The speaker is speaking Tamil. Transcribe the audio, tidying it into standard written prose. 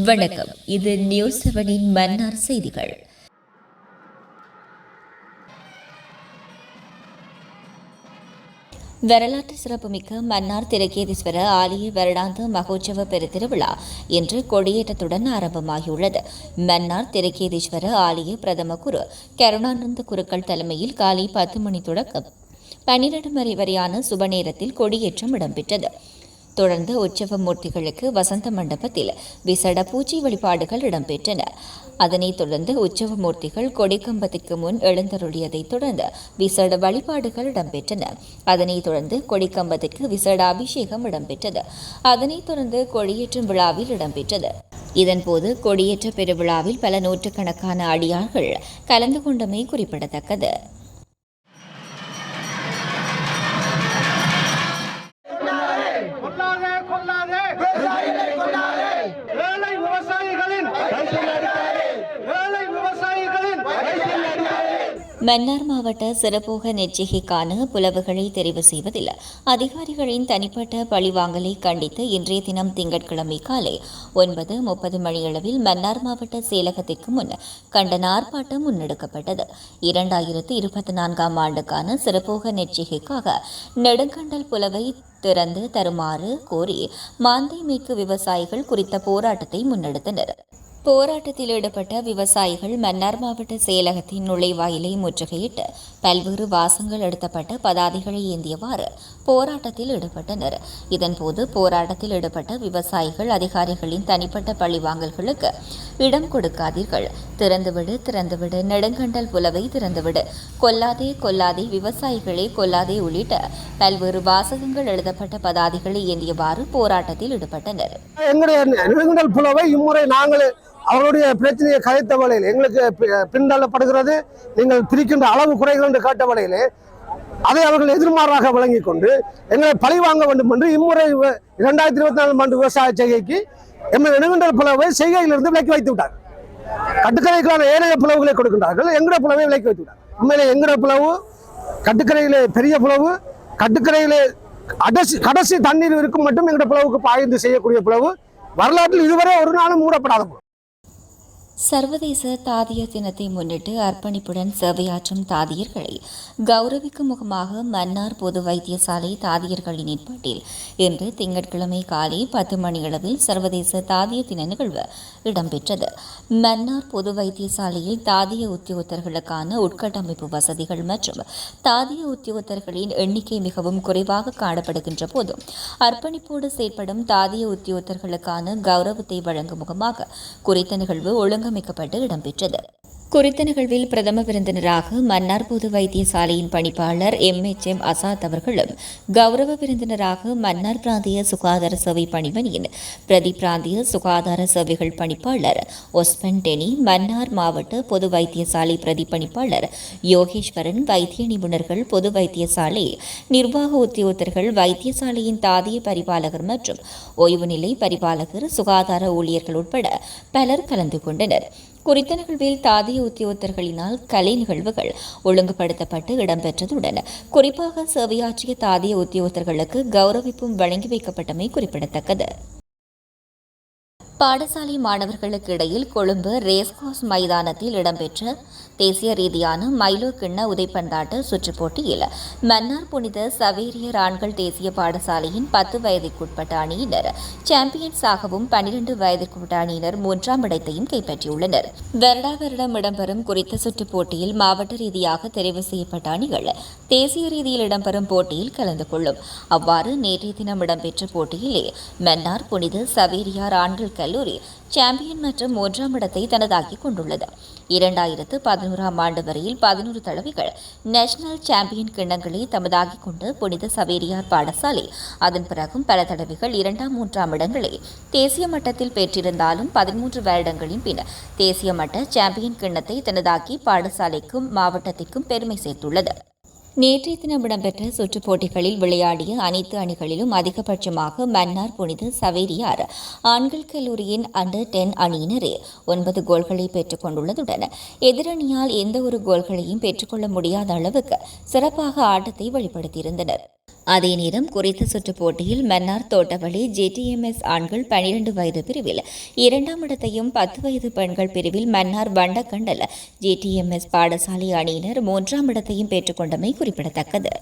வணக்கம். இது நியூஸ் 7 மன்னார் செய்திகள். வரலாற்று சிறப்புமிக்க மன்னார் திருக்கேதீஸ்வர ஆலய வருடாந்த மகோற்சவ பெருத்திருவிழா இன்று கொடியேற்றத்துடன் ஆரம்பமாகியுள்ளது. மன்னார் திருக்கேதீஸ்வர ஆலய பிரதம குரு கருணானந்த குருக்கள் தலைமையில் காலை 10 மணி தொடக்கம் 12 மணி வரையான சுப நேரத்தில் கொடியேற்றம் இடம்பெற்றது. தொடர்ந்து உற்சவ மூர்த்திகளுக்கு வசந்த மண்டபத்தில் விசேட பூஜை வழிபாடுகள் இடம்பெற்றன. அதனைத் தொடர்ந்து உற்சவ மூர்த்திகள் கொடிக்கம்பத்திற்கு முன் எழுந்தருளியதைத் தொடர்ந்து விசேட வழிபாடுகள் இடம்பெற்றன. அதனைத் தொடர்ந்து கொடிக்கம்பத்திற்கு விசேட அபிஷேகம் இடம்பெற்றது. அதனைத் தொடர்ந்து கொடியேற்றும் விழாவில் இடம்பெற்றது. இதன்போது கொடியேற்ற பெருவிழாவில் பல நூற்றுக்கணக்கான அடியார்கள் கலந்து கொண்டமை குறிப்பிடத்தக்கது. மன்னார் மாவட்ட சிறப்போக நெச்சிகைக்கான புலவுகளை தெரிவு செய்வதில் அதிகாரிகளின் தனிப்பட்ட பழிவாங்கலை கண்டித்து இன்றைய தினம் திங்கட்கிழமை காலை 9:30 மணியளவில் மன்னார் மாவட்ட செயலகத்திற்கு முன் கண்டன ஆர்ப்பாட்டம் முன்னெடுக்கப்பட்டது. 2024ஆம் ஆண்டுக்கான சிறப்போக நெச்சிகைக்காக நெடுங்கண்டல் புலவை திறந்து தருமாறு கோரி மாந்தை மேற்கு விவசாயிகள் குறித்த போராட்டத்தை முன்னெடுத்தனர். போராட்டத்தில் ஈடுபட்ட விவசாயிகள் மன்னார் மாவட்ட செயலகத்தின் நுழைவாயிலை முற்றுகையிட்டு பல்வேறு வாசங்கள் எடுத்தப்பட்ட பதாதைகளை ஏந்தியவாறு போராட்டத்தில் ஈடுபட்டனர். இதன்போது போராட்டத்தில் ஈடுபட்ட விவசாயிகள் அதிகாரிகளின் தனிப்பட்ட பழிவாங்கல்களுக்கு இடம் கொடுக்காதீர்கள், திறந்துவிடு, நெடுங்கண்டல் புலவை திறந்துவிடு, கொல்லாதே, விவசாயிகளை கொல்லாதே உள்ளிட்ட பல்வேறு வாசகங்கள் எழுதப்பட்ட பதாதைகளை ஏந்தியவாறு போராட்டத்தில் ஈடுபட்டனர். அவருடைய பிரச்சனையை கதைத்த வகையில் எங்களுக்கு பின்தள்ளப்படுகிறது, நீங்கள் பிரிக்கின்ற அளவு குறைகள் என்று கேட்ட வகையில் அதை அவர்கள் எதிர்மாறாக வழங்கிக் கொண்டு எங்களை பழி வாங்க வேண்டும் என்று இம்முறை 2024 ஆண்டு விவசாய செய்கைக்கு எங்கள் நெடுங்கண்டல் புலவை செய்கையிலிருந்து விலக்கி வைத்து விட்டார். கட்டுக்கரைக்கான ஏனைய புலவுகளை கொடுக்கின்றார்கள், எங்கட புலவை விலக்கி வைத்து விட்டார். உண்மையிலே எங்கட புலவு கட்டுக்கரையிலே பெரிய புலவு, கட்டுக்கரையிலே கடைசி தண்ணீர் இருக்கும் மட்டும் எங்கட புலவுக்கு பாய்ந்து செய்யக்கூடிய புலவு, வரலாற்றில் இதுவரை ஒரு நாளும் மூடப்படாத புலவு. சர்வதேச தாதியர் தினத்தை முன்னிட்டு அர்ப்பணிப்புடன் சேவையாற்றும் தாதியர்களை கௌரவிக்கும் முகமாக மன்னார் பொது வைத்தியசாலை தாதியர்களின் ஏற்பாட்டில் இன்று திங்கட்கிழமை காலை 10 மணியளவில் சர்வதேச தாதியர் தின நிகழ்வு இடம்பெற்றது. மன்னார் பொது வைத்தியசாலையில் தாதிய உத்தியோகத்தர்களுக்கான உட்கட்டமைப்பு வசதிகள் மற்றும் தாதிய உத்தியோகத்தர்களின் எண்ணிக்கை மிகவும் குறைவாக காணப்படுகின்ற போதும் அர்ப்பணிப்போடு செயற்படும் தாதிய உத்தியோகத்தர்களுக்கான கௌரவத்தை வழங்கும் முகமாக குறித்த நிகழ்வு ஒழுங்கமைக்கப்பட்டு இடம்பெற்றது. குறித்த நிகழ்வில் பிரதம விருந்தினராக மன்னார் பொது வைத்தியசாலையின் பணிப்பாளர் MHM அசாத் அவர்களும், கௌரவ விருந்தினராக மன்னார் பிராந்திய சுகாதார சேவை பணிமனையின் பிரதி பிராந்திய சுகாதார சேவைகள் பணிப்பாளர் ஒஸ்மன் டெனி, மன்னார் மாவட்ட பொது வைத்தியசாலை பிரதி பணிப்பாளர் யோகேஸ்வரன், வைத்திய நிபுணர்கள், பொது வைத்தியசாலை நிர்வாக உத்தியோகத்தர்கள், வைத்தியசாலையின் தாதிய பரிபாலகர் மற்றும் ஓய்வு நிலை பரிபாலகர், சுகாதார ஊழியர்கள் உட்பட பலர் கலந்து கொண்டனர். குறித்த நிகழ்வில் தாதிய உத்தியோகத்தர்களினால் கலை நிகழ்வுகள் ஒழுங்குபடுத்தப்பட்டு இடம்பெற்றதுடன் குறிப்பாக சேவையாற்றிய தாதிய உத்தியோகத்தர்களுக்கு கௌரவிப்பும் வழங்கி வைக்கப்பட்டமை குறிப்பிடத்தக்கது. பாடசாலை மாணவர்களுக்கு இடையில் கொழும்பு ரேஸ்கோர்ஸ் மைதானத்தில் இடம்பெற்ற தேசிய ரீதியான மைலோ கிண்ண உதைப்பந்தாட்ட சுற்றுப் போட்டியில் மன்னார் புனித சவேரியர் ஆண்கள் தேசிய பாடசாலையின் 10 வயதிற்குட்பட்ட அணியினர் சாம்பியன்ஸாகவும் 12 வயதிற்குட்பட்ட அணியினர் 3ஆம் இடத்தையும் கைப்பற்றியுள்ளனர். வருடம் இடம்பெறும் குறித்த சுற்றுப் போட்டியில் மாவட்ட ரீதியாக தெரிவு செய்யப்பட்ட அணிகள் தேசிய ரீதியில் இடம்பெறும் போட்டியில் கலந்து கொள்ளும். அவ்வாறு நேற்றைய தினம் இடம்பெற்ற போட்டியிலே மன்னார் புனித சவேரியார் ஆண்கள் கல்லூரி சாம்பியன் மற்றும் 3ஆம் இடத்தை தனதாக்கிக் கொண்டுள்ளது. 2011ஆம் ஆண்டு வரையில் 11 தடவைகள் நேஷனல் சாம்பியன் கிண்ணங்களை தமதாக்கிக் கொண்டு புனித சவேரியார் பாடசாலை அதன் பிறகும் பல தடவைகள் 2ஆம் 3ஆம் இடங்களை தேசிய மட்டத்தில் பெற்றிருந்தாலும் 13 வருடங்களின் பின் தேசிய மட்ட சாம்பியன் கிண்ணத்தை தனதாக்கி பாடசாலைக்கும் மாவட்டத்திற்கும் பெருமை சேர்த்துள்ளது. நேற்றைய தினம் இடம்பெற்ற சுற்றுப் போட்டிகளில் விளையாடிய அனைத்து அணிகளிலும் அதிகபட்சமாக மன்னார் புனித சவேரியார் ஆண்கள் கல்லூரியின் அண்டர் 10 அணியினரே 9 கோல்களை பெற்றுக் கொண்டுள்ளதுடன் எதிரணியால் எந்த ஒரு கோல்களையும் பெற்றுக்கொள்ள முடியாத அளவுக்கு சிறப்பாக ஆட்டத்தை வெளிப்படுத்தியிருந்தனர். அதே நேரம் குறித்த சுற்றுப் போட்டியில் மன்னார் தோட்டவழி ஜேடிஎம்எஸ் ஆண்கள் 12 வயது பிரிவில் 2ஆம் இடத்தையும் 10 வயது பெண்கள் பிரிவில் மன்னார் வண்டக்கண்டல் ஜேடிஎம்எஸ் பாடசாலை அணியினர் 3ஆம் இடத்தையும் பெற்றுக்கொண்டமை குறிப்பிடத்தக்கது.